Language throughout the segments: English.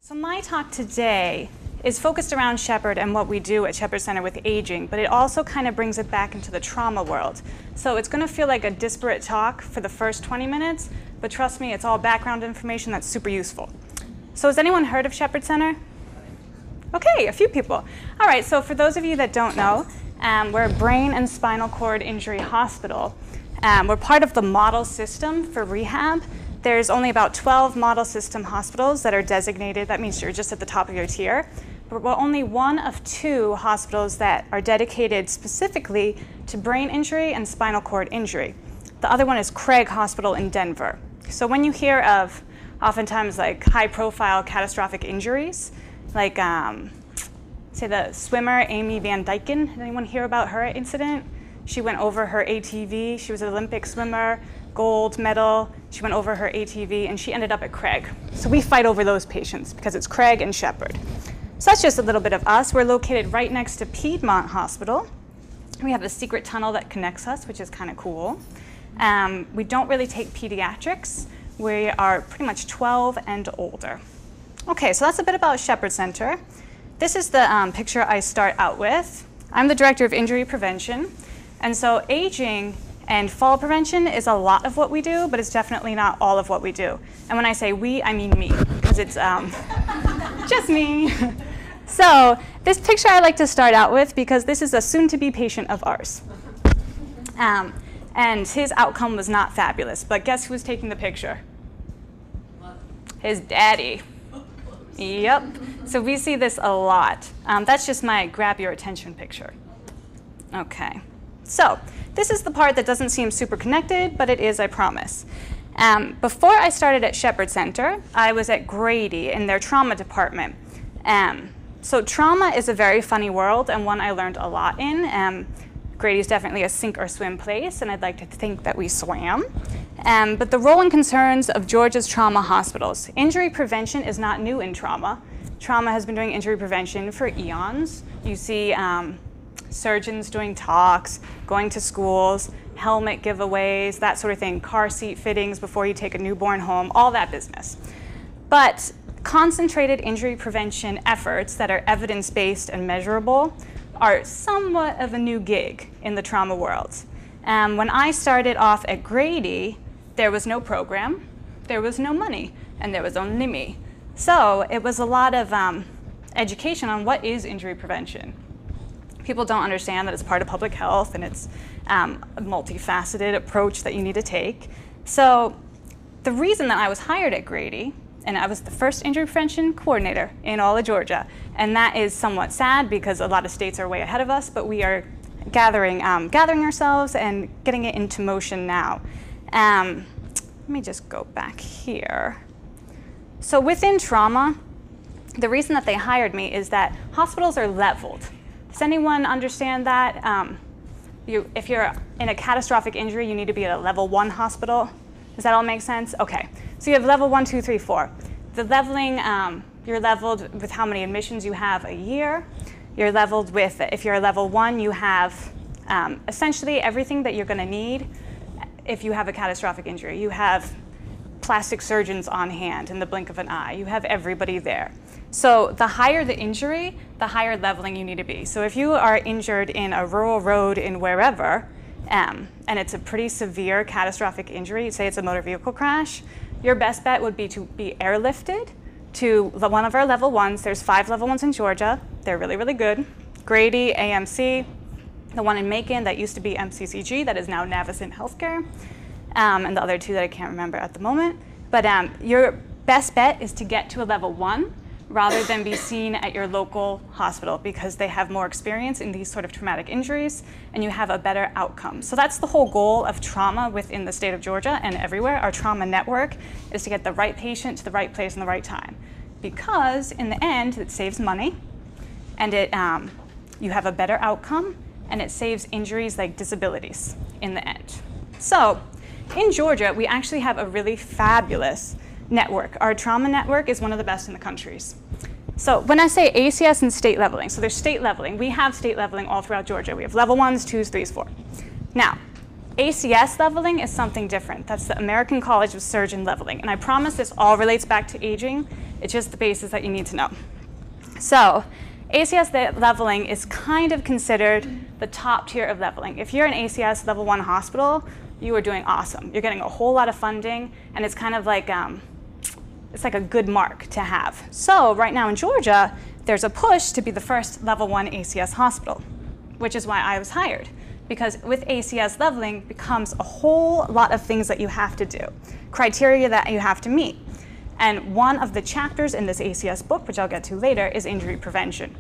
So my talk today is focused around Shepherd and what we do at Shepherd Center with aging, but it also kind of brings it back into the trauma world. So it's going to feel like a disparate talk for the first 20 minutes, but trust me, it's all background information that's super useful. So has anyone heard of Shepherd Center? Okay, a few people. All right, so for those of you that don't know, we're a brain and spinal cord injury hospital. We're part of the model system for rehab. There's only about 12 model system hospitals that are designated. That means you're just at the top of your tier. But we're only one of 2 hospitals that are dedicated specifically to brain injury and spinal cord injury. The other one is Craig Hospital in Denver. So when you hear of oftentimes like high-profile catastrophic injuries, like say the swimmer Amy Van Dyken, did anyone hear about her incident? She went over her ATV. She was an Olympic swimmer, gold medal. She went over her ATV, and she ended up at Craig. So we fight over those patients because it's Craig and Shepherd. So that's just a little bit of us. We're located right next to Piedmont Hospital. We have a secret tunnel that connects us, which is kind of cool. We don't really take pediatrics. We are pretty much 12 and older. Okay, so that's a bit about Shepherd Center. This is the picture I start out with. I'm the director of injury prevention. And so aging and fall prevention is a lot of what we do, but it's definitely not all of what we do. And when I say we, I mean me, because it's just me. So this picture I like to start out with because this is a soon-to-be patient of ours. And his outcome was not fabulous, but guess who was taking the picture? His daddy. Yep. So we see this a lot. That's just my grab your attention picture. Okay. So this is the part that doesn't seem super connected, but it is, I promise. Before I started at Shepherd Center, I was at Grady in their trauma department. So trauma is a very funny world and one I learned a lot in. Grady's definitely a sink or swim place, and I'd like to think that we swam. But the role and concerns of Georgia's trauma hospitals. Injury prevention is not new in trauma. Trauma has been doing injury prevention for eons. You see surgeons doing talks, going to schools, helmet giveaways, that sort of thing, car seat fittings before you take a newborn home, all that business. But concentrated injury prevention efforts that are evidence-based and measurable are somewhat of a new gig in the trauma world. When I started off at Grady, there was no program, there was no money, and there was only me. So it was a lot of education on what is injury prevention. People don't understand that it's part of public health and it's a multifaceted approach that you need to take. So the reason that I was hired at Grady, and I was the first injury prevention coordinator in all of Georgia, and that is somewhat sad because a lot of states are way ahead of us, but we are gathering ourselves and getting it into motion now. Let me just go back here. So within trauma, the reason that they hired me is that hospitals are leveled. Does anyone understand that? If you're in a catastrophic injury, you need to be at a level 1 hospital. Does that all make sense? Okay. So you have level 1, 2, 3, 4. The leveling, you're leveled with how many admissions you have a year. You're leveled with, if you're a level 1, you have essentially everything that you're going to need if you have a catastrophic injury. You have plastic surgeons on hand in the blink of an eye. You have everybody there. So the higher the injury, the higher leveling you need to be. So if you are injured in a rural road in wherever, and it's a pretty severe catastrophic injury, say it's a motor vehicle crash, your best bet would be to be airlifted to one of our level 1s. There's 5 level 1s in Georgia. They're really, really good. Grady, AMC, the one in Macon that used to be MCCG, that is now Navicent Healthcare, and the other 2 that I can't remember at the moment. But your best bet is to get to a level 1 rather than be seen at your local hospital because they have more experience in these sort of traumatic injuries and you have a better outcome. So that's the whole goal of trauma within the state of Georgia and everywhere. Our trauma network is to get the right patient to the right place in the right time because in the end it saves money and you have a better outcome and it saves injuries like disabilities in the end. So in Georgia, we actually have a really fabulous network. Our trauma network is one of the best in the countries. So when I say ACS and state leveling, so there's state leveling. We have state leveling all throughout Georgia. We have level 1s, 2s, 3s, 4. Now, ACS leveling is something different. That's the American College of Surgeon leveling. And I promise this all relates back to aging It's just the basis that you need to know. So ACS leveling is kind of considered the top tier of leveling. If you're an ACS level 1 hospital, you are doing awesome. You're getting a whole lot of funding, and it's kind of like it's like a good mark to have. So right now in Georgia, there's a push to be the first level 1 ACS hospital, which is why I was hired. Because with ACS leveling becomes a whole lot of things that you have to do, criteria that you have to meet. And one of the chapters in this ACS book, which I'll get to later, is injury prevention.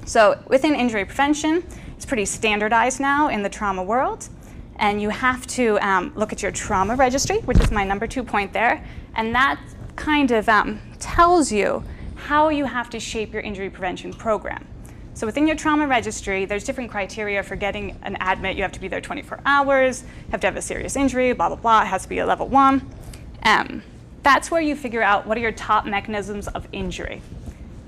So within injury prevention, it's pretty standardized now in the trauma world. And you have to look at your trauma registry, which is my number 2 point there. And that kind of tells you how you have to shape your injury prevention program. So within your trauma registry, there's different criteria for getting an admit. You have to be there 24 hours, you have to have a serious injury, blah, blah, blah. It has to be a level 1. That's where you figure out what are your top mechanisms of injury.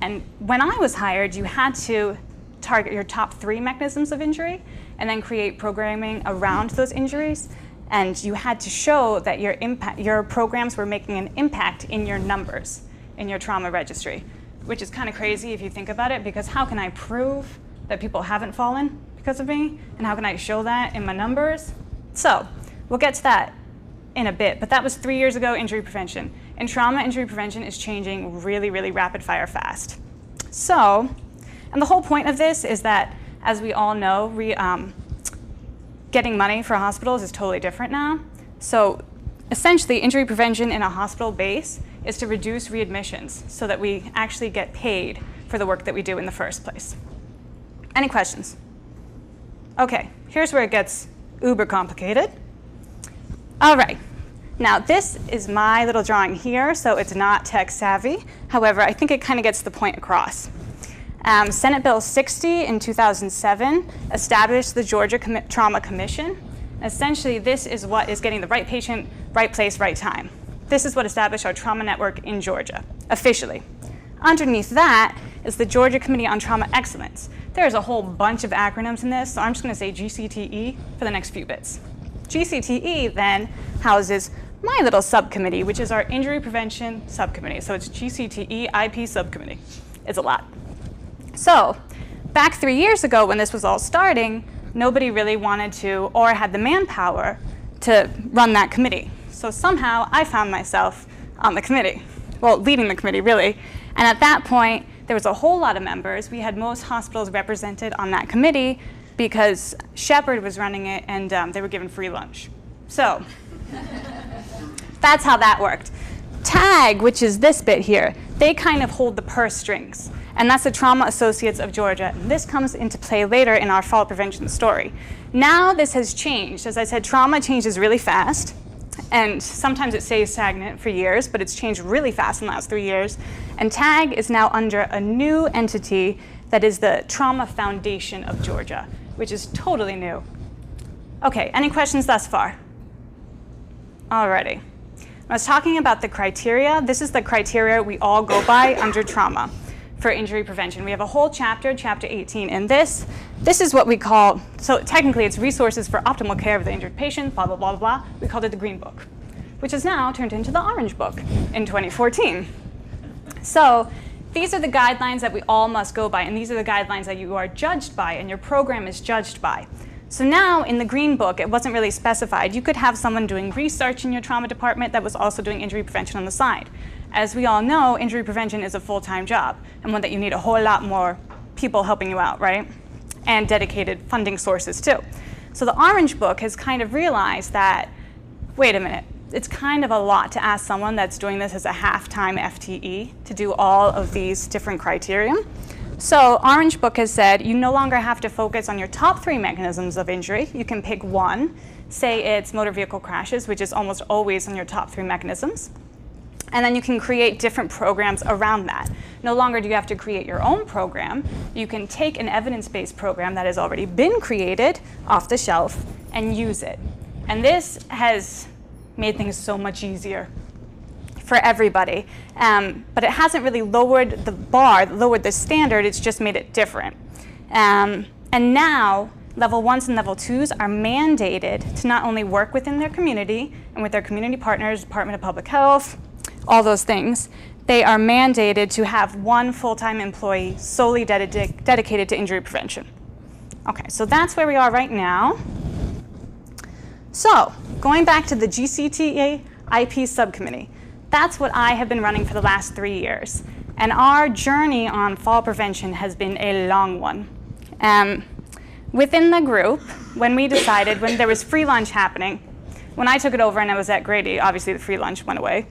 And when I was hired, you had to target your top 3 mechanisms of injury and then create programming around those injuries. And you had to show that your programs were making an impact in your numbers in your trauma registry, which is kind of crazy if you think about it, because how can I prove that people haven't fallen because of me? And how can I show that in my numbers? So we'll get to that in a bit, but that was 3 years ago, injury prevention. And trauma injury prevention is changing really, really rapid fire fast. So, and the whole point of this is that, as we all know, getting money for hospitals is totally different now. So essentially, injury prevention in a hospital base is to reduce readmissions so that we actually get paid for the work that we do in the first place. Any questions? Okay, here's where it gets uber complicated. All right, now this is my little drawing here, so it's not tech savvy. However, I think it kind of gets the point across. Senate Bill 60 in 2007 established the Georgia Trauma Commission. Essentially, this is what is getting the right patient, right place, right time. This is what established our trauma network in Georgia, officially. Underneath that is the Georgia Committee on Trauma Excellence. There's a whole bunch of acronyms in this, so I'm just going to say GCTE for the next few bits. GCTE then houses my little subcommittee, which is our Injury Prevention Subcommittee. So it's GCTE IP Subcommittee. It's a lot. So back 3 years ago when this was all starting, nobody really wanted to or had the manpower to run that committee. So somehow I found myself on the committee, well, leading the committee really. And at that point, there was a whole lot of members. We had most hospitals represented on that committee because Shepherd was running it and they were given free lunch. So that's how that worked. TAG, which is this bit here, they kind of hold the purse strings. And that's the Trauma Associates of Georgia. And this comes into play later in our fall prevention story. Now this has changed. As I said, trauma changes really fast. And sometimes it stays stagnant for years, but it's changed really fast in the last 3 years. And TAG is now under a new entity that is the Trauma Foundation of Georgia, which is totally new. Okay, any questions thus far? Alrighty. I was talking about the criteria. This is the criteria we all go by under trauma for injury prevention. We have a whole chapter, chapter 18, in this. This is what we call, so technically it's resources for optimal care of the injured patient, blah, blah, blah, blah. We called it the Green Book, which is now turned into the Orange Book in 2014. So these are the guidelines that we all must go by, and these are the guidelines that you are judged by and your program is judged by. So now in the Green Book, it wasn't really specified. You could have someone doing research in your trauma department that was also doing injury prevention on the side. As we all know, injury prevention is a full-time job and one that you need a whole lot more people helping you out, right? And dedicated funding sources too. So the Orange Book has kind of realized that, wait a minute, it's kind of a lot to ask someone that's doing this as a half-time FTE to do all of these different criteria. So Orange Book has said you no longer have to focus on your top 3 mechanisms of injury. You can pick one. Say it's motor vehicle crashes, which is almost always on your top 3 mechanisms. And then you can create different programs around that. No longer do you have to create your own program. You can take an evidence-based program that has already been created off the shelf and use it. And this has made things so much easier for everybody. But it hasn't really lowered the bar, lowered the standard, it's just made it different. And now, level 1s and level 2s are mandated to not only work within their community and with their community partners, Department of Public Health, all those things. they are mandated to have one full-time employee solely dedicated to injury prevention. Okay, so that's where we are right now. So, going back to the GCTA IP Subcommittee, that's what I have been running for the last 3 years. And our journey on fall prevention has been a long one. Within the group, when we decided, when there was free lunch happening, when I took it over and I was at Grady, obviously the free lunch went away.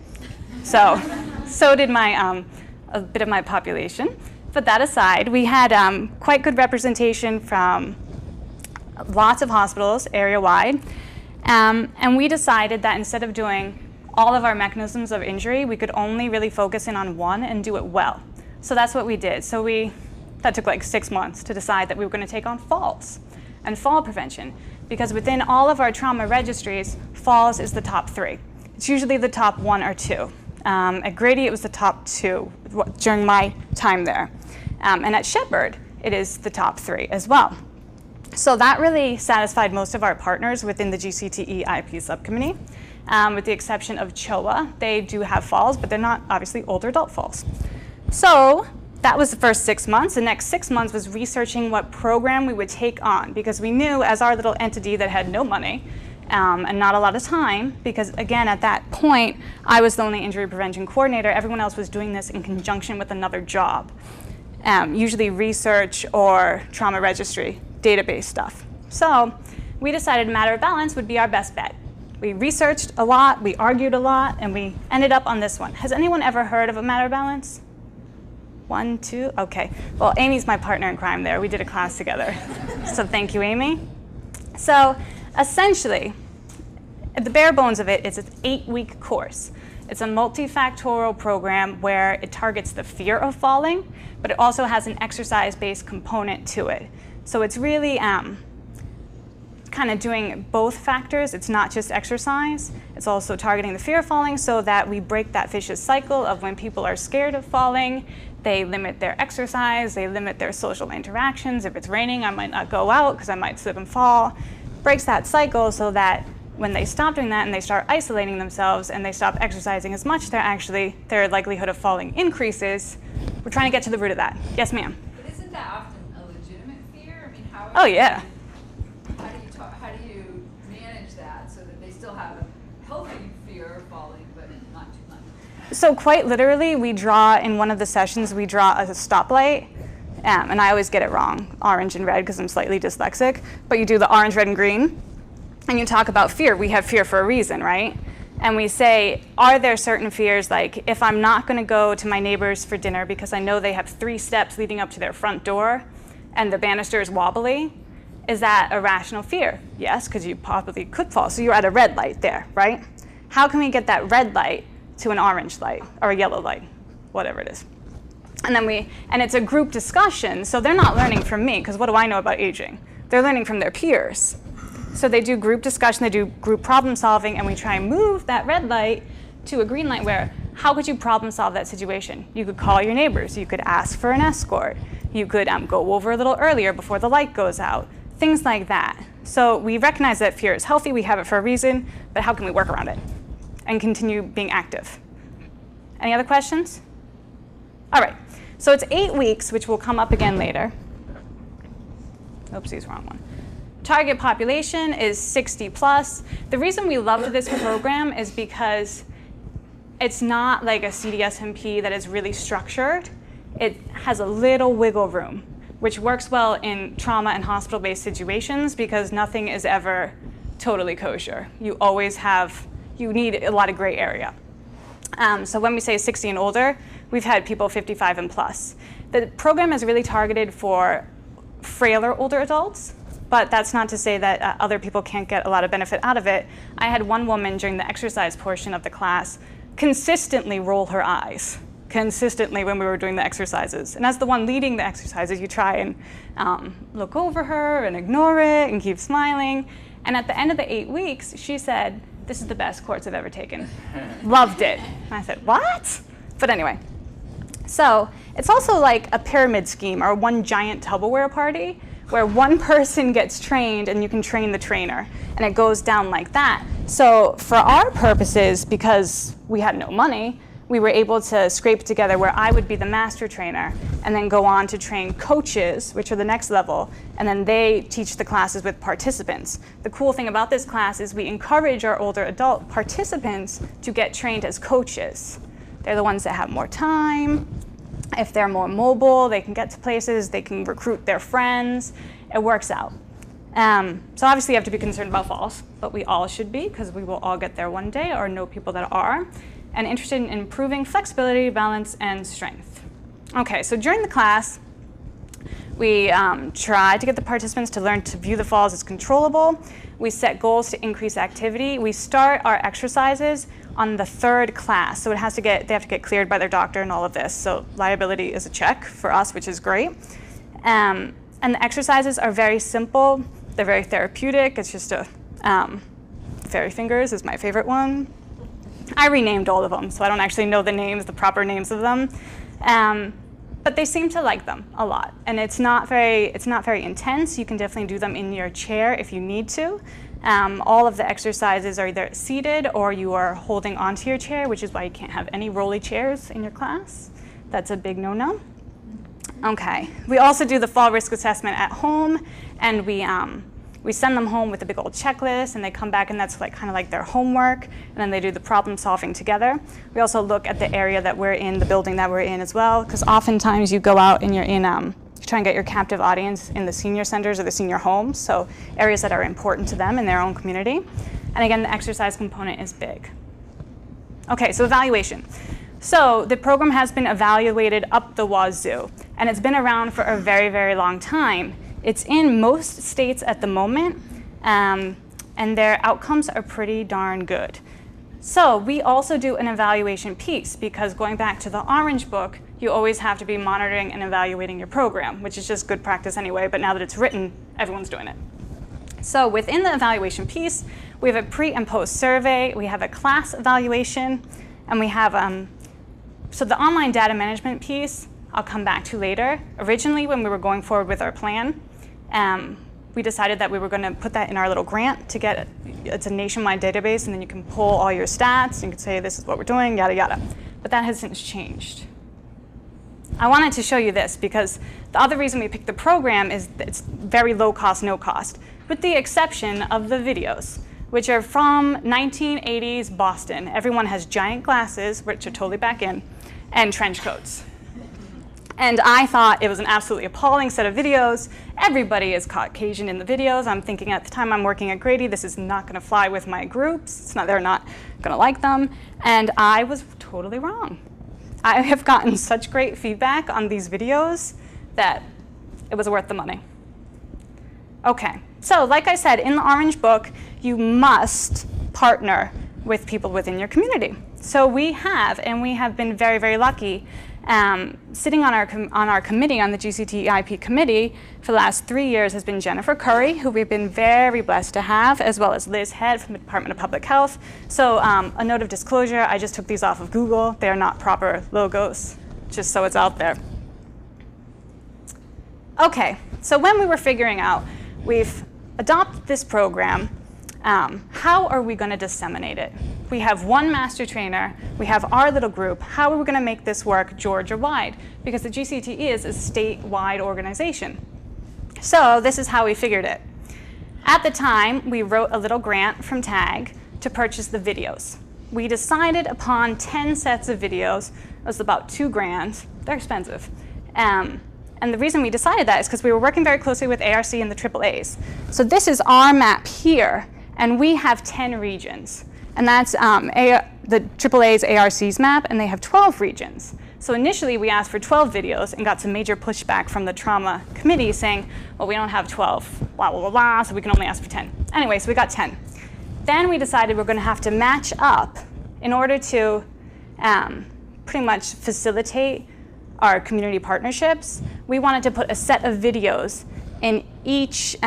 So did my, a bit of my population. But that aside, we had quite good representation from lots of hospitals area-wide. And we decided that instead of doing all of our mechanisms of injury, we could only really focus in on one and do it well. So that's what we did. So that took like 6 months to decide that we were going to take on falls and fall prevention. Because within all of our trauma registries, falls is the top 3. It's usually the top 1 or 2. At Grady, it was the top 2 during my time there. And at Shepherd, it is the top 3 as well. So that really satisfied most of our partners within the GCTE IP Subcommittee, with the exception of CHOA. They do have falls, but they're not obviously older adult falls. So that was the first 6 months. The next 6 months was researching what program we would take on, because we knew as our little entity that had no money and not a lot of time, because again, at that point, I was the only injury prevention coordinator. Everyone else was doing this in conjunction with another job, usually research or trauma registry, database stuff. So we decided Matter of Balance would be our best bet. We researched a lot, we argued a lot, and we ended up on this one. Has anyone ever heard of a Matter of Balance? 1, 2, okay. Well, Amy's my partner in crime there. We did a class together. So thank you, Amy. So essentially, the bare bones of it is an 8-week course. It's a multifactorial program where it targets the fear of falling, but it also has an exercise-based component to it. So it's really kind of doing both factors. It's not just exercise. It's also targeting the fear of falling so that we break that vicious cycle of when people are scared of falling, they limit their exercise, they limit their social interactions. If it's raining, I might not go out because I might slip and fall. Breaks that cycle so that when they stop doing that and they start isolating themselves and they stop exercising as much, their likelihood of falling increases. We're trying to get to the root of that. Yes, ma'am? But isn't that often a legitimate fear? I mean, oh, yeah. How do you manage that so that they still have a healthy fear of falling, but not too much? So quite literally, we draw, in one of the sessions, we draw a stoplight. And I always get it wrong, orange and red, because I'm slightly dyslexic. But you do the orange, red, and green. And you talk about fear. We have fear for a reason, right? And we say, are there certain fears, like if I'm not going to go to my neighbors for dinner because I know they have 3 steps leading up to their front door and the banister is wobbly, is that a rational fear? Yes, because you probably could fall. So you're at a red light there, right? How can we get that red light to an orange light or a yellow light, whatever it is? And then and it's a group discussion, so they're not learning from me, because what do I know about aging? They're learning from their peers. So they do group discussion, they do group problem solving, and we try and move that red light to a green light where, how could you problem solve that situation? You could call your neighbors, you could ask for an escort, you could go over a little earlier before the light goes out, things like that. So we recognize that fear is healthy, we have it for a reason, but how can we work around it and continue being active? Any other questions? All right, so it's 8 weeks, which will come up again later. Oopsies, wrong one. Target population is 60 plus. The reason we loved this program is because it's not like a CDSMP that is really structured. It has a little wiggle room, which works well in trauma and hospital-based situations because nothing is ever totally kosher. You need a lot of gray area. So when we say 60 and older, we've had people 55 and plus. The program is really targeted for frailer older adults, but that's not to say that other people can't get a lot of benefit out of it. I had one woman during the exercise portion of the class consistently roll her eyes, consistently when we were doing the exercises. And as the one leading the exercises, you try and look over her and ignore it and keep smiling. And at the end of the 8 weeks, she said, "This is the best course I've ever taken." Loved it. And I said, what? But anyway. So it's also like a pyramid scheme or one giant Tupperware party where one person gets trained and you can train the trainer. And it goes down like that. So for our purposes, because we had no money, we were able to scrape together where I would be the master trainer and then go on to train coaches, which are the next level, and then they teach the classes with participants. The cool thing about this class is we encourage our older adult participants to get trained as coaches. They're the ones that have more time. If they're more mobile, they can get to places, they can recruit their friends. It works out. So obviously you have to be concerned about falls, but we all should be, because we will all get there one day or know people that are, and interested in improving flexibility, balance, and strength. Okay, so during the class, we try to get the participants to learn to view the falls as controllable. We set goals to increase activity. We start our exercises on the third class, so they have to get cleared by their doctor and all of this. So liability is a check for us, which is great. And the exercises are very simple. They're very therapeutic. It's just fairy fingers is my favorite one. I renamed all of them, so I don't actually know the proper names of them. But they seem to like them a lot, and it's not very intense. You can definitely do them in your chair if you need to. All of the exercises are either seated or you are holding onto your chair, which is why you can't have any rolly chairs in your class. That's a big no-no. Okay, we also do the fall risk assessment at home, and we send them home with a big old checklist, and they come back, and that's kind of like their homework, and then they do the problem solving together. We also look at the area that we're in, the building that we're in as well, because oftentimes you go out and you're in, you try and get your captive audience in the senior centers or the senior homes, so areas that are important to them in their own community. And again, the exercise component is big. Okay, so evaluation. So the program has been evaluated up the wazoo, and it's been around for a very, very long time. It's in most states at the moment, and their outcomes are pretty darn good. So we also do an evaluation piece, because going back to the Orange Book, you always have to be monitoring and evaluating your program, which is just good practice anyway, but now that it's written, everyone's doing it. So within the evaluation piece, we have a pre and post survey, we have a class evaluation, and we have, so the online data management piece, I'll come back to later. Originally, when we were going forward with our plan, we decided that we were going to put that in our little grant to get it's a nationwide database, and then you can pull all your stats, and you can say this is what we're doing, yada, yada. But that has since changed. I wanted to show you this because the other reason we picked the program is that it's very low cost, no cost, with the exception of the videos, which are from 1980s Boston. Everyone has giant glasses, which are totally back in, and trench coats. And I thought it was an absolutely appalling set of videos. Everybody is Caucasian in the videos. I'm thinking at the time I'm working at Grady, this is not going to fly with my groups. They're not going to like them. And I was totally wrong. I have gotten such great feedback on these videos that it was worth the money. Okay, so like I said, in the Orange Book, you must partner with people within your community. So we have been very, very lucky. Sitting on our committee, on the GCTEIP committee for the last 3 years has been Jennifer Curry, who we've been very blessed to have, as well as Liz Head from the Department of Public Health. So a note of disclosure, I just took these off of Google. They are not proper logos, just so it's out there. Okay, so when we were figuring out, we've adopted this program, how are we going to disseminate it? We have one master trainer, we have our little group. How are we going to make this work Georgia-wide? Because the GCTE is a statewide organization. So this is how we figured it. At the time, we wrote a little grant from TAG to purchase the videos. We decided upon 10 sets of videos. It was about $2 grand. They're expensive. And the reason we decided that is because we were working very closely with ARC and the AAAs. So this is our map here, and we have 10 regions. And that's the AAA's ARC's map, and they have 12 regions. So initially, we asked for 12 videos and got some major pushback from the trauma committee saying, well, we don't have 12, blah, blah, blah, blah, so we can only ask for 10. Anyway, so we got 10. Then we decided we're going to have to match up in order to pretty much facilitate our community partnerships. We wanted to put a set of videos in each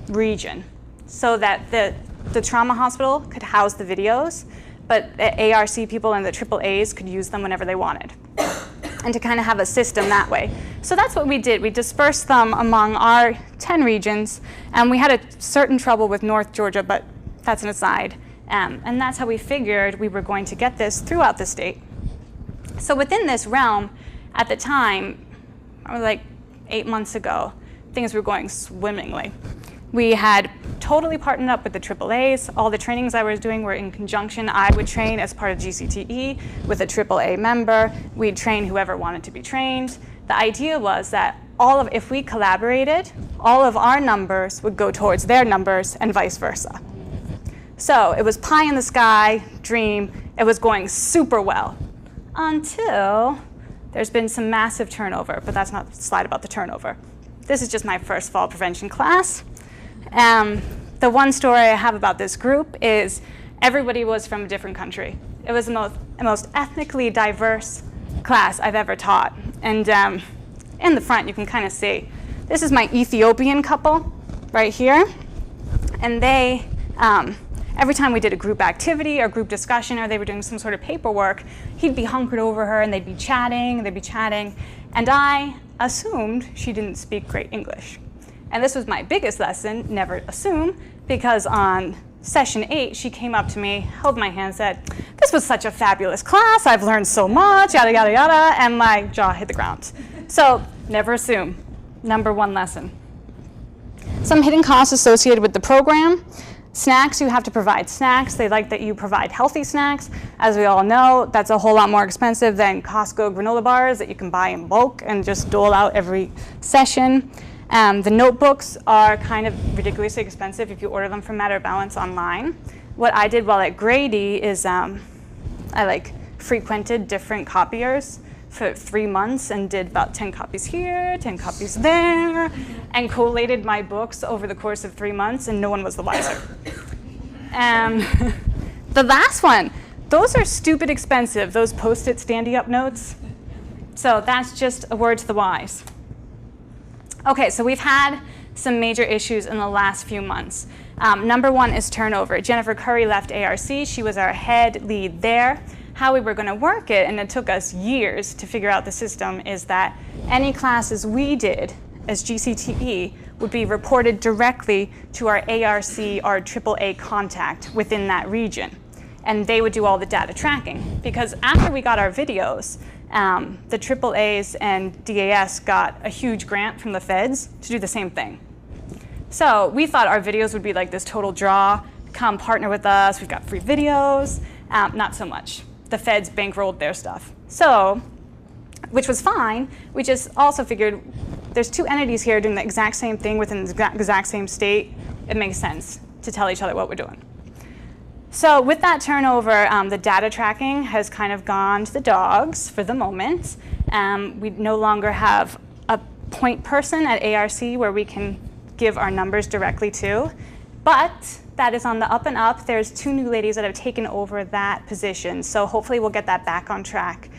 region so that the trauma hospital could house the videos, but the ARC people and the AAAs could use them whenever they wanted, and to kind of have a system that way. So that's what we did. We dispersed them among our 10 regions, and we had a certain trouble with North Georgia, but that's an aside. And that's how we figured we were going to get this throughout the state. So within this realm, at the time, like 8 months ago, things were going swimmingly. We had totally partnered up with the AAAs. All the trainings I was doing were in conjunction. I would train as part of GCTE with a AAA member. We'd train whoever wanted to be trained. The idea was that if we collaborated, all of our numbers would go towards their numbers and vice versa. So it was pie in the sky, dream. It was going super well until there's been some massive turnover, but that's not the slide about the turnover. This is just my first fall prevention class. The one story I have about this group is everybody was from a different country. It was the most ethnically diverse class I've ever taught. And in the front, you can kind of see, this is my Ethiopian couple right here. And they, every time we did a group activity or group discussion or they were doing some sort of paperwork, he'd be hunkered over her and they'd be chatting. And I assumed she didn't speak great English. And this was my biggest lesson, never assume, because on session 8, she came up to me, held my hand, said, "This was such a fabulous class, I've learned so much, yada, yada, yada," and my jaw hit the ground. So never assume, number 1 lesson. Some hidden costs associated with the program. Snacks, you have to provide snacks. They like that you provide healthy snacks. As we all know, that's a whole lot more expensive than Costco granola bars that you can buy in bulk and just dole out every session. The notebooks are kind of ridiculously expensive if you order them from Matter Balance online. What I did while at Grady is I frequented different copiers for 3 months and did about 10 copies here, 10 copies there, and collated my books over the course of 3 months, and no one was the wiser. The last one, those are stupid expensive, those Post-it standy-up notes. So that's just a word to the wise. Okay, so we've had some major issues in the last few months. Number 1 is turnover. Jennifer Curry left ARC. She was our head lead there. How we were going to work it, and it took us years to figure out the system, is that any classes we did as GCTE would be reported directly to our ARC, our AAA contact within that region. And they would do all the data tracking. Because after we got our videos, the AAAs and DAS got a huge grant from the feds to do the same thing. So we thought our videos would be like this total draw. Come partner with us. We've got free videos. Not so much. The feds bankrolled their stuff. So, which was fine. We just also figured there's 2 entities here doing the exact same thing within the exact same state. It makes sense to tell each other what we're doing. So with that turnover, the data tracking has kind of gone to the dogs for the moment. We no longer have a point person at ARC where we can give our numbers directly to, but that is on the up and up. There's 2 new ladies that have taken over that position, so hopefully we'll get that back on track.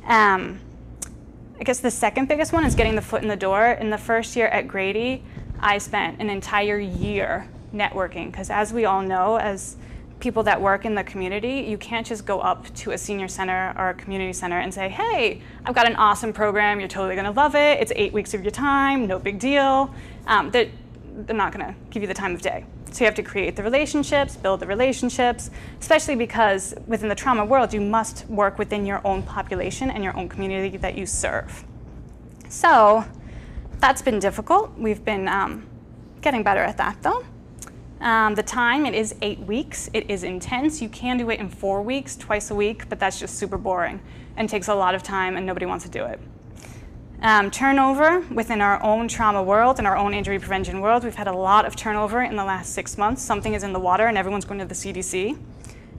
I guess the second biggest one is getting the foot in the door. In the first year at Grady, I spent an entire year networking, because as we all know, as people that work in the community, you can't just go up to a senior center or a community center and say, "Hey, I've got an awesome program, you're totally gonna love it, it's 8 weeks of your time, no big deal." They're not gonna give you the time of day. So you have to create the relationships, build the relationships, especially because within the trauma world, you must work within your own population and your own community that you serve. So that's been difficult. We've been getting better at that though. The time, it is 8 weeks. It is intense. You can do it in 4 weeks, twice a week, but that's just super boring and takes a lot of time and nobody wants to do it. Turnover within our own trauma world and our own injury prevention world, we've had a lot of turnover in the last 6 months. Something is in the water and everyone's going to the CDC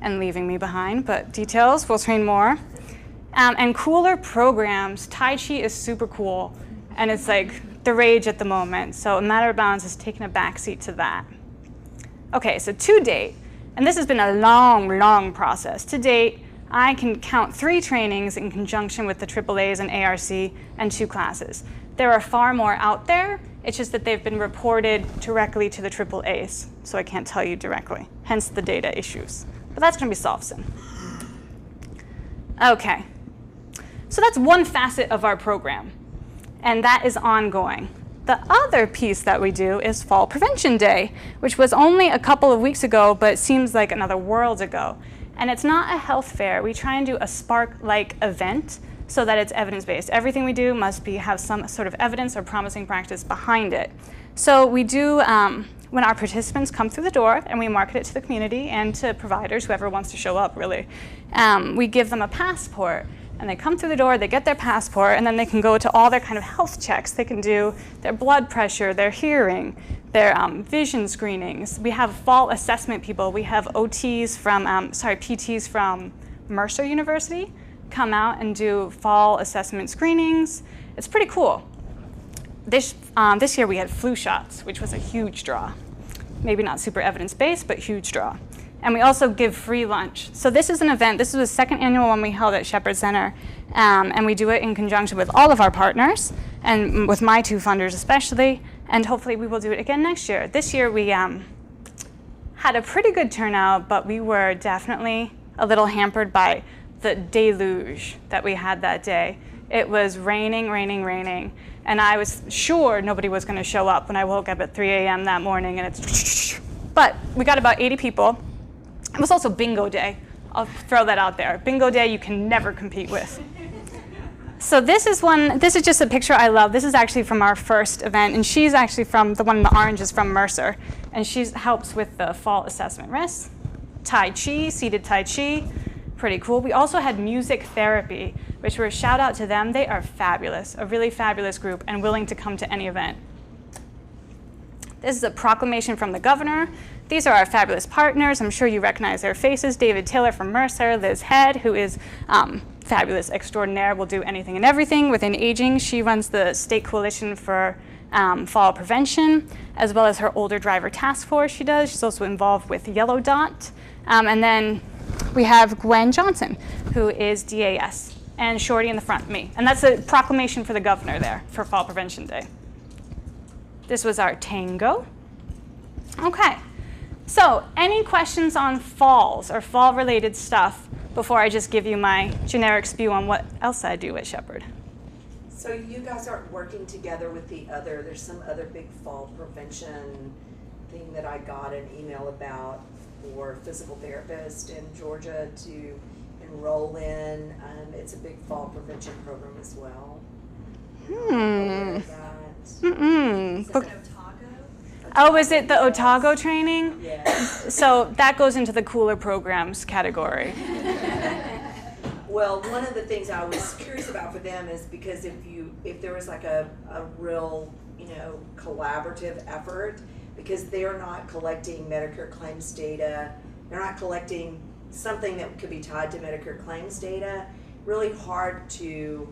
and leaving me behind, but details, we'll train more. And cooler programs. Tai Chi is super cool and it's like the rage at the moment. So a Matter of Balance has taken a backseat to that. Okay, so to date, and this has been a long, long process. To date, I can count 3 trainings in conjunction with the AAAs and ARC and 2 classes. There are far more out there. It's just that they've been reported directly to the AAAs, so I can't tell you directly, hence the data issues. But that's going to be solved soon. Okay, so that's one facet of our program, and that is ongoing. The other piece that we do is Fall Prevention Day, which was only a couple of weeks ago, but seems like another world ago. And it's not a health fair. We try and do a Spark-like event so that it's evidence-based. Everything we do must have some sort of evidence or promising practice behind it. So we do, when our participants come through the door, and we market it to the community and to providers, whoever wants to show up really, we give them a passport. And they come through the door, they get their passport, and then they can go to all their kind of health checks. They can do their blood pressure, their hearing, their vision screenings. We have fall assessment people. We have PTs from Mercer University come out and do fall assessment screenings. It's pretty cool. This year we had flu shots, which was a huge draw. Maybe not super evidence-based, but huge draw. And we also give free lunch. So this is an event, this is the second annual one we held at Shepherd Center, and we do it in conjunction with all of our partners, and with my two funders especially, and hopefully we will do it again next year. This year we had a pretty good turnout, but we were definitely a little hampered by the deluge that we had that day. It was raining, raining, raining, and I was sure nobody was gonna show up when I woke up at 3 a.m. that morning, and but we got about 80 people. It was also bingo day. I'll throw that out there. Bingo day you can never compete with. So this is just a picture I love. This is actually from our first event, and she's actually from, the one in the orange is from Mercer, and she helps with the fall assessment risks. Tai Chi, seated Tai Chi, pretty cool. We also had music therapy, which were a shout out to them. They are fabulous, a really fabulous group, and willing to come to any event. This is a proclamation from the governor. These are our fabulous partners. I'm sure you recognize their faces. David Taylor from Mercer, Liz Head, who is fabulous extraordinaire, will do anything and everything within aging. She runs the State Coalition for Fall Prevention, as well as her older driver task force she does. She's also involved with Yellow Dot. And then we have Gwen Johnson, who is DAS, and Shorty in the front, me. And that's a proclamation for the governor there for Fall Prevention Day. This was our tango. Okay, so any questions on falls or fall-related stuff before I just give you my generic spew on what else I do at Shepherd? So you guys aren't working together with there's some other big fall prevention thing that I got an email about for physical therapists in Georgia to enroll in. It's a big fall prevention program as well. Oh, is it the Otago training? Yeah. So that goes into the cooler programs category. Well, one of the things I was curious about for them is because if there was like a real, collaborative effort, because they're not collecting Medicare claims data, they're not collecting something that could be tied to Medicare claims data, really hard to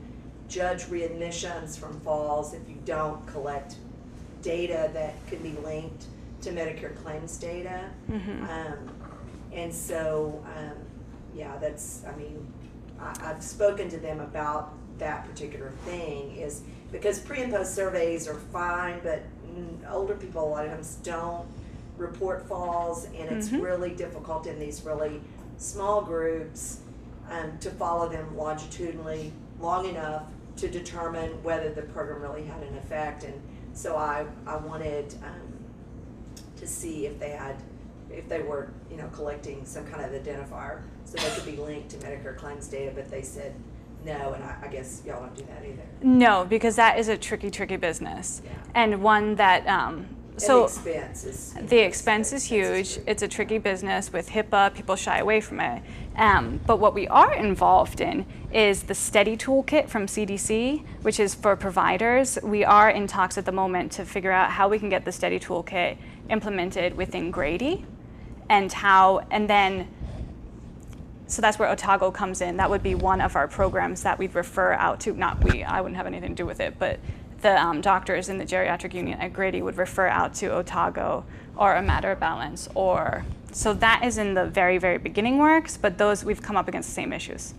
judge readmissions from falls if you don't collect data that could be linked to Medicare claims data. And so, I've spoken to them about that particular thing, is because pre and post surveys are fine, but older people a lot of times don't report falls, and it's really difficult in these really small groups to follow them longitudinally long enough to determine whether the program really had an effect. And so I wanted to see if they were collecting some kind of identifier so they could be linked to Medicare claims data, but they said no, and I guess y'all don't do that either. No, because that is a tricky business, and one that so the expense is huge. It's a tricky business with HIPAA. People shy away from it. But what we are involved in is the STEADY toolkit from CDC, which is for providers. We are in talks at the moment to figure out how we can get the STEADY toolkit implemented within Grady, so that's where Otago comes in. That would be one of our programs that we'd refer out to. I wouldn't have anything to do with it, but the doctors in the geriatric unit at Grady would refer out to Otago or a matter of balance, so that is in the very, very beginning works, but those, we've come up against the same issues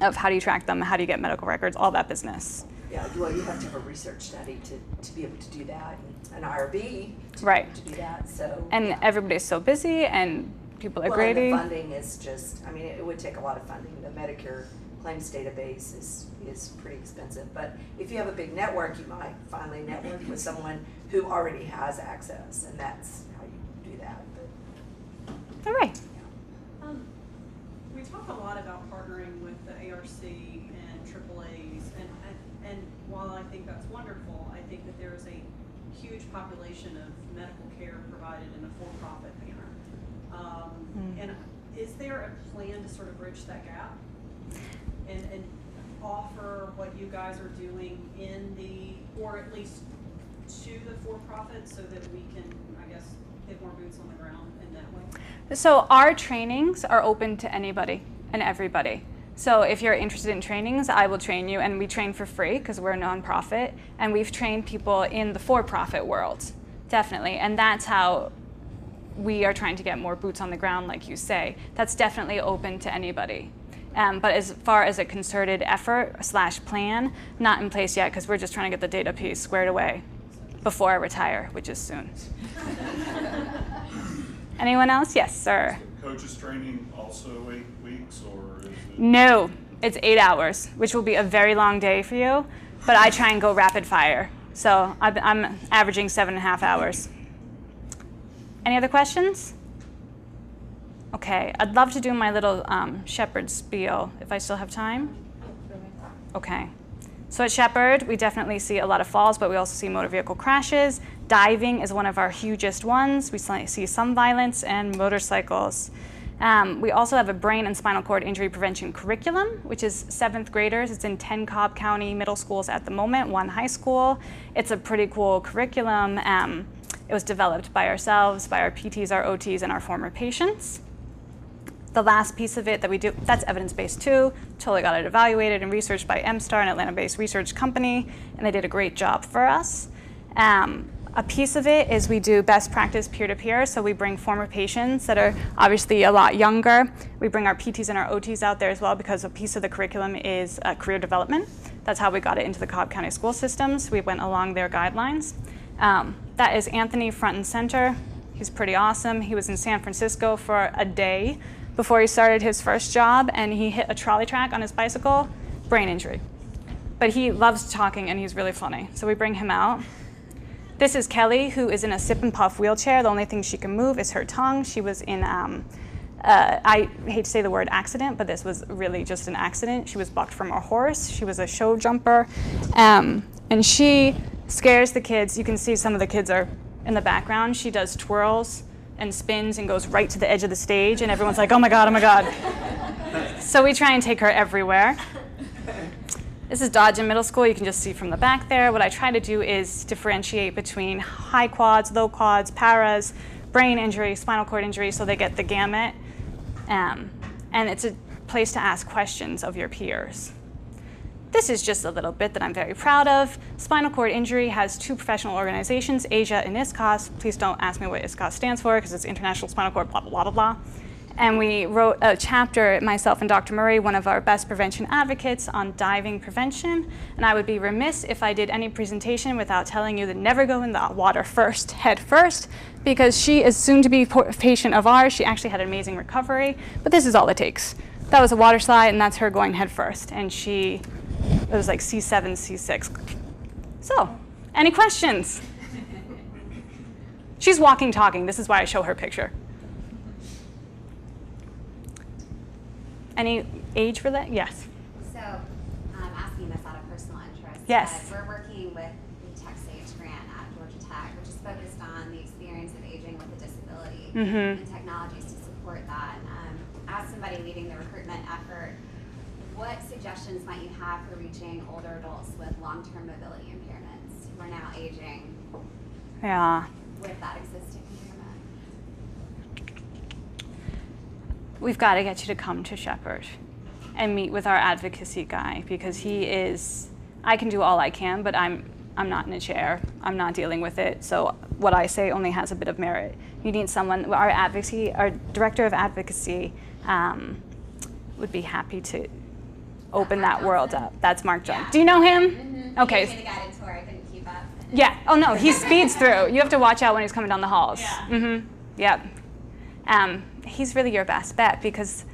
of how do you track them, how do you get medical records, all that business. Yeah, well, you have to have a research study to be able to do that, and an IRB to do that, so. And everybody's so busy, and people at Grady. And the funding is just, it would take a lot of funding. The Medicare claims database is pretty expensive, but if you have a big network, you might finally network with someone who already has access, and that's how you do that. All right. We talk a lot about partnering with the ARC and think that's wonderful. I think that there is a huge population of medical care provided in a for-profit manner. And is there a plan to sort of bridge that gap and offer what you guys are doing in the, or at least to the for-profit, so that we can, I guess, get more boots on the ground in that way? So our trainings are open to anybody and everybody. So if you're interested in trainings, I will train you, and we train for free because we're a nonprofit, and we've trained people in the for-profit world, definitely, and that's how we are trying to get more boots on the ground, like you say. That's definitely open to anybody. But as far as a concerted effort / plan, not in place yet, because we're just trying to get the data piece squared away before I retire, which is soon. Anyone else? Yes, sir. Coaches training also 8 weeks, or is it? No, it's 8 hours, which will be a very long day for you, but I try and go rapid fire. So I'm averaging 7.5 hours. Any other questions? Okay, I'd love to do my little Shepherd spiel, if I still have time. Okay. So at Shepherd, we definitely see a lot of falls, but we also see motor vehicle crashes. Diving is one of our hugest ones. We see some violence and motorcycles. We also have a brain and spinal cord injury prevention curriculum, which is 7th graders. It's in 10 Cobb County middle schools at the moment, 1 high school. It's a pretty cool curriculum. It was developed by ourselves, by our PTs, our OTs, and our former patients. The last piece of it that we do, that's evidence-based too. Totally got it evaluated and researched by MSTAR, an Atlanta-based research company, and they did a great job for us. A piece of it is we do best practice peer-to-peer, so we bring former patients that are obviously a lot younger. We bring our PTs and our OTs out there as well, because a piece of the curriculum is career development. That's how we got it into the Cobb County school systems. We went along their guidelines. That is Anthony front and center. He's pretty awesome. He was in San Francisco for a day before he started his first job, and he hit a trolley track on his bicycle, brain injury. But he loves talking, and he's really funny, so we bring him out. This is Kelly, who is in a sip and puff wheelchair. The only thing she can move is her tongue. She was in, I hate to say the word accident, but this was really just an accident. She was bucked from a horse. She was a show jumper, and she scares the kids. You can see some of the kids are in the background. She does twirls and spins and goes right to the edge of the stage, and everyone's like, oh my God, oh my God. So we try and take her everywhere. This is Dodgen Middle School. You can just see from the back there. What I try to do is differentiate between high quads, low quads, paras, brain injury, spinal cord injury, so they get the gamut. And it's a place to ask questions of your peers. This is just a little bit that I'm very proud of. Spinal cord injury has 2 professional organizations, Asia and ISCOS. Please don't ask me what ISCOS stands for, because it's International Spinal Cord blah, blah, blah, blah, blah. And we wrote a chapter, myself and Dr. Murray, one of our best prevention advocates, on diving prevention. And I would be remiss if I did any presentation without telling you to never go in the water first, head first, because she is soon to be a patient of ours. She actually had an amazing recovery, but this is all it takes. That was a water slide, and that's her going head first. And it was like C7, C6. So, any questions? She's walking, talking. This is why I show her picture. Any age for that? Yes. So I'm asking this out of personal interest. Yes. We're working with the TechSage grant at Georgia Tech, which is focused on the experience of aging with a disability and technologies to support that. As somebody leading the recruitment effort, what suggestions might you have for reaching older adults with long-term mobility impairments who are now aging with that existing impairment? We've got to get you to come to Shepherd and meet with our advocacy guy, because he is, I can do all I can, but I'm not in a chair. I'm not dealing with it. So what I say only has a bit of merit. You need someone, our director of advocacy would be happy to open that world up. That's Mark Jones. Yeah. Do you know him? Mm-hmm. Okay. He gave me the guided tour. I couldn't keep up. Yeah. Oh no, he speeds through. You have to watch out when he's coming down the halls. Yeah. Yep. He's really your best bet, because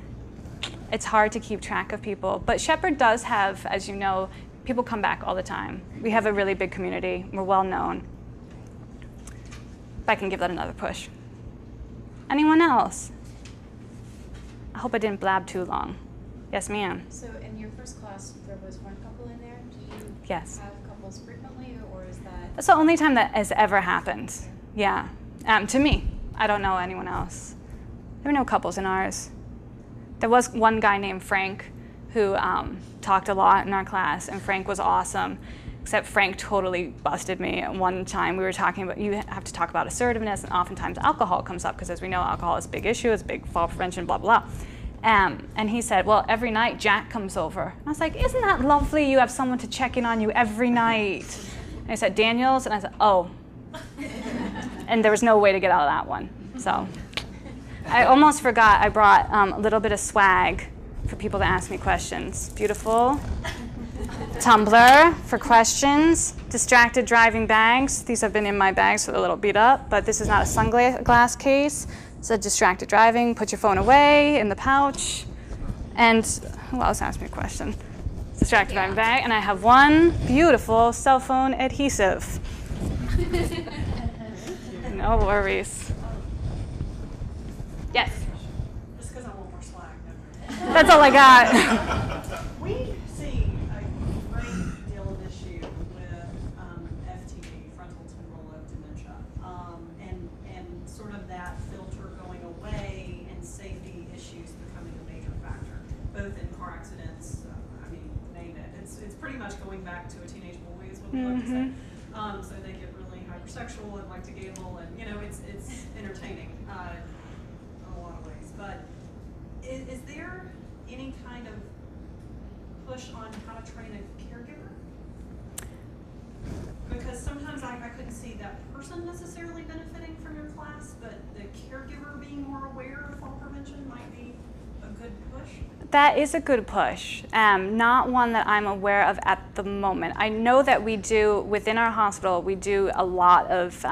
it's hard to keep track of people. But Shepherd does have, as you know, people come back all the time. We have a really big community. We're well known. If I can give that another push. Anyone else? I hope I didn't blab too long. Yes, ma'am. So in your first class, there was one couple in there. Do you Yes. have couples couples frequently, or is that? That's the only time that has ever happened. Yeah, to me. I don't know anyone else. There were no couples in ours. There was one guy named Frank who talked a lot in our class, and Frank was awesome, except Frank totally busted me. One time we were talking about, you have to talk about assertiveness, and oftentimes alcohol comes up, because as we know, alcohol is a big issue, it's a big fall prevention, blah, blah, blah. And he said, well, every night Jack comes over. And I was like, isn't that lovely? You have someone to check in on you every night. And he said, Daniels? And I said, oh. And there was no way to get out of that one. So I almost forgot I brought a little bit of swag for people to ask me questions. Beautiful. Tumbler for questions. Distracted driving bags. These have been in my bag, so they're a little beat up, but this is not a sunglass case. It's a distracted driving. Put your phone away in the pouch. And who else asked me a question? Distracted driving bag. And I have one beautiful cell phone adhesive. No worries. Yes? Just because I want more swag. That's all I got. We see a great deal of issue with FTD, frontal temporal lobe dementia, and sort of that filter going away and safety issues becoming a major factor, both in car accidents, name it. It's pretty much going back to a teenage boy is what we like to say. So they get really hypersexual and like to gamble, and it's entertaining in a lot of ways. But is there any kind of push on how to train a caregiver? Because sometimes I couldn't see that person necessarily benefiting from your class, but the caregiver being more aware of fall prevention might be a good push. That is a good push. Not one that I'm aware of at the moment. I know that we do, within our hospital, we do a lot of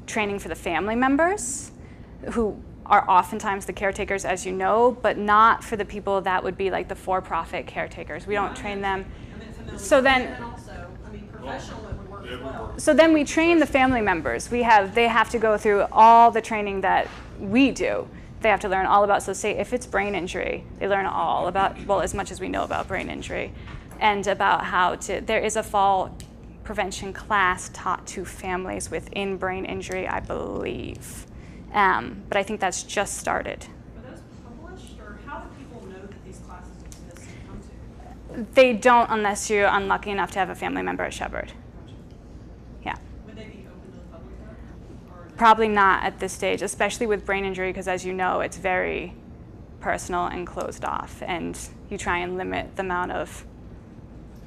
training for the family members who are oftentimes the caretakers, as you know, but not for the people that would be like the for-profit caretakers. We don't train them. So then, Professional, it would work as well. so then we train the family members. They have to go through all the training that we do. They have to learn all about, so say if it's brain injury, they learn all about, well, as much as we know about brain injury, and about how to, there is a fall prevention class taught to families within brain injury, I believe. But I think that's just started. Are those published, or how do people know that these classes exist and come to? They don't unless you're unlucky enough to have a family member at Shepherd. Yeah. Would they be open to the public though? Or Probably not at this stage, especially with brain injury, because as you know, it's very personal and closed off, and you try and limit the amount of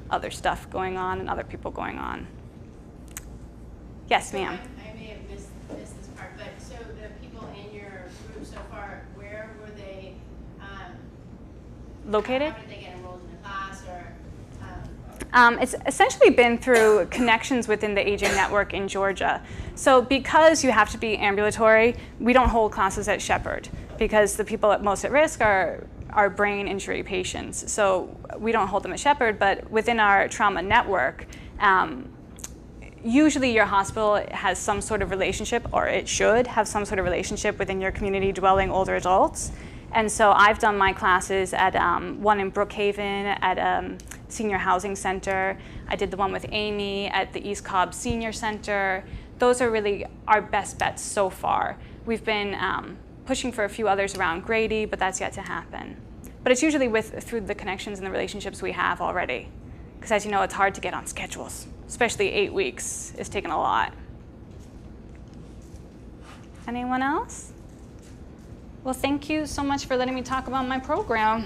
other stuff going on and other people going on. Yes, ma'am. I may have missed this part, but so the people in your group so far, where were they Located? How did they get enrolled in the class, or It's essentially been through connections within the aging network in Georgia. So because you have to be ambulatory, we don't hold classes at Shepherd, because the people most at risk are brain injury patients. So we don't hold them at Shepherd, but within our trauma network, usually your hospital has some sort of relationship, or it should have some sort of relationship within your community dwelling older adults. And so I've done my classes at one in Brookhaven at Senior Housing Center. I did the one with Amy at the East Cobb Senior Center. Those are really our best bets so far. We've been pushing for a few others around Grady, but that's yet to happen. But it's usually through the connections and the relationships we have already. Because as you know, it's hard to get on schedules, especially 8 weeks is taking a lot. Anyone else? Well, thank you so much for letting me talk about my program.